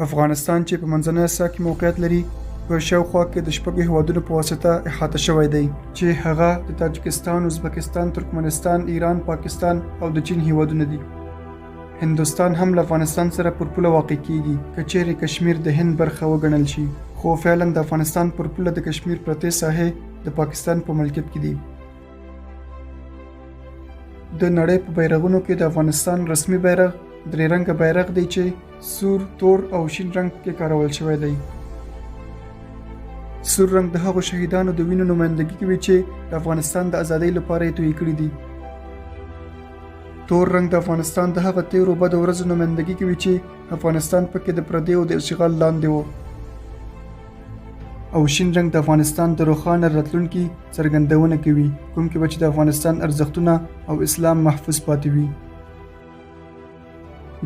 افغانستان چې په منځنۍ اسیا کې موقعیت لري په شاوخوا کې د 6 هیوادونو په واسطه احاطه شوی دی چې هغه د تاجکستان، ازبکستان، ترکمنستان، ایران، پاکستان او د چین هیوادونه دي. هندوستان هم له افغانستان سره پر پوله واقع کیږي که چیرې کشمیر د هند برخه وګڼل شي، خو فعلا د افغانستان پر پوله د کشمیر پرتې ساحې د پاکستان په ملکیت کې دي. د نړۍ په بیرغونو کې د افغانستان رسمي بیرغ درې رنګه بیرغ دی چې سور، تور او شین رنګ کې کارول شوی دی. سور رنګ د هغو شهیدانو د وینو نمایندګي کوي چې د افغانستان د ازادۍ لپاره یې توی کړي دي. تور رنګ د افغانستان د هغه تیرو بدو ورځو نمایندګي کوي چې افغانستان پکې د پردیو د اشغال لاندې و. او شین رنګ د افغانستان د روښانه راتلونکي څرګندونه کوي، کوم کې به چې د افغانستان ارزښتونه او اسلام محفوظ پاتې وي.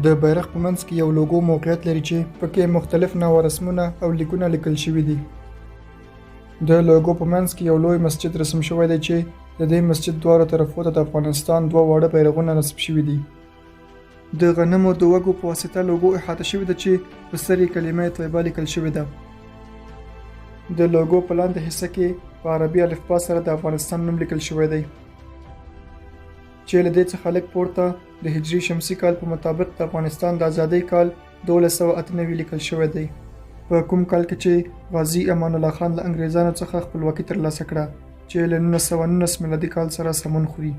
د بیرغ په منځ کې یو لوګو موقعیت لري چې پکې مختلف نوع رسمونه او لیکونه لیکل شوي دي. د لوګو په منځ کې یو لوی مسجد رسم شوی دی چې د دې مسجد دواړو طرفو ته د افغانستان دوه واړه بیرغونه نصب شوي دي. د غنمو د وږو په واسطه لوګو احاطه شوې ده چې په سر یې کلمه طیبه لیکل شوې ده. د لوګو په لاندې حصه کې په عربي الفبا سره د افغانستان نوم لیکل شوی دی چې له دې څخه لږ پورته د هجري شمسي کال په مطابق د افغانستان د ازادۍ کال 1298 لیکل شوی دی، په کوم کال کې چې غازي امان الله خان له انګریزانو څخه خپلواکي ترلاسه کړه چې له 1919 میلادي کال سره سمون خوري.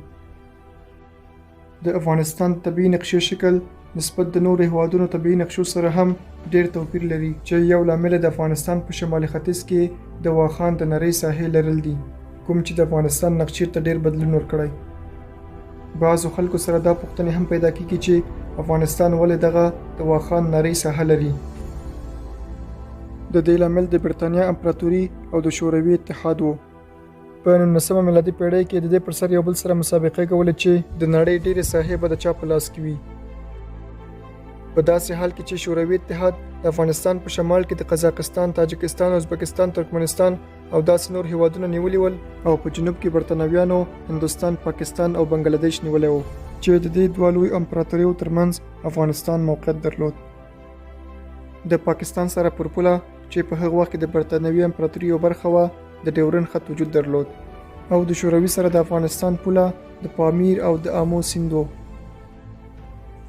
د افغانستان طبیعي نقشې شکل نسبت د نورو هیوادونو طبیعي نقشو سره هم ډیر توپیر لري چې یو لامل د افغانستان په شمالي ختیځ کې د واخان د نری ساحې لرل دي، کوم چې د افغانستان نقشې ته ډیر بدلون ورکړی. بعضو خلکو سره دا پوښتنې هم پیدا کیږي چې افغانستان ولې دغه د واخان نری ساحه لري. د دې لامل د برتانیا امپراتوري او د شوروي اتحاد وو. په 19 میلادي پیړۍ کې د دې پر سر یو بل سره مسابقې کولې چې د نړۍ ډېرې ساحې به د چا په لاس کې وي. په داسې حال کې چې شوروي اتحاد د افغانستان په شمال کې د قزاقستان، تاجکستان، ازبکستان، ترکمنستان او داسې نور هیوادونه نیولي ول، او په جنوب کې برتانویانو هندوستان، پاکستان او بنگلاديش نیولی وو چې د دې دوه لوی امپراتوریو ترمنځ افغانستان موقعیت درلود. د پاکستان سره پر پوله چې په هغه وخت کې د برتانوي امپراتوري یو برخه وه د ډیورن خط وجود درلود، او د شوروي سره د افغانستان پوله د پامیر او د آمو سیند وو.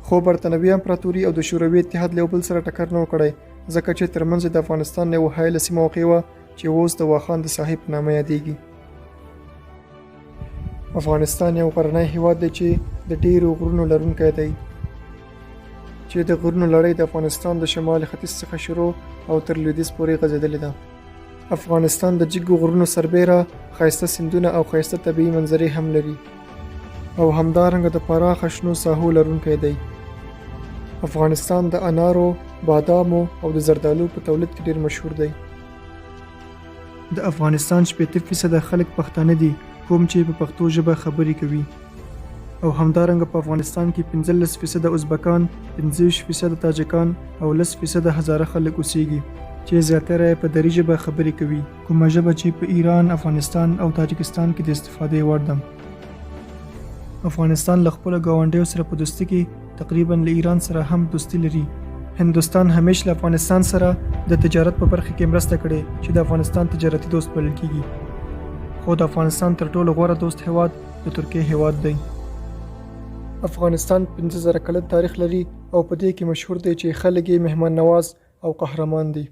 خو برتانوي امپراتوري او د شوروي اتحاد له یو بل سره ټکر نه وکړی، ځکه چې ترمنځ د افغانستان یوه حایله سیمه واقع وه چې اوس د واخان د ساحې په نامه یادیږي. افغانستان یو غرنی هیواد دی چې د ډیرو غرونو لرونکی دی، چې د غرونو لړۍ د افغانستان د شمال ختیځ څخه شروع او تر لویدیځ پورې غځېدلې ده. افغانستان د جګو غرونو سربیره ښایسته سیندونه او ښایسته طبیعي منظرې هم لري، او همدارنګه د پراخه شنو ساحو لرونکی دی. افغانستان د انارو، بادامو او د زردالو په تولید کې ډیر مشهور دی. د افغانستان 80% خلک پښتانه دي، کوم چې په پښتو ژبه خبرې کوي، او همدارنګه په افغانستان کې 15% ازبکان، 15% تاجکان او 10% هزاره خلک اوسېږي چې زیاتره په دري ژبه خبرې کوي، کومه ژبه چې په ایران، افغانستان او تاجکستان کې د استفادې وړ ده. افغانستان له خپلو ګاونډیو سره په دوستي کې تقریبا له ایران سره هم دوستي لري. هندوستان همیش له افغانستان سره د تجارت په برخه کې مرسته کړې چې د افغانستان تجارتي دوست بلل کیږي، خو د افغانستان تر ټولو غوره دوست هیواد د ترکیه هیواد دی. افغانستان 15,000 کلن تاریخ لري او په دې کې مشهور دی چې خلک یې مهمان نواز او قهرمان دي.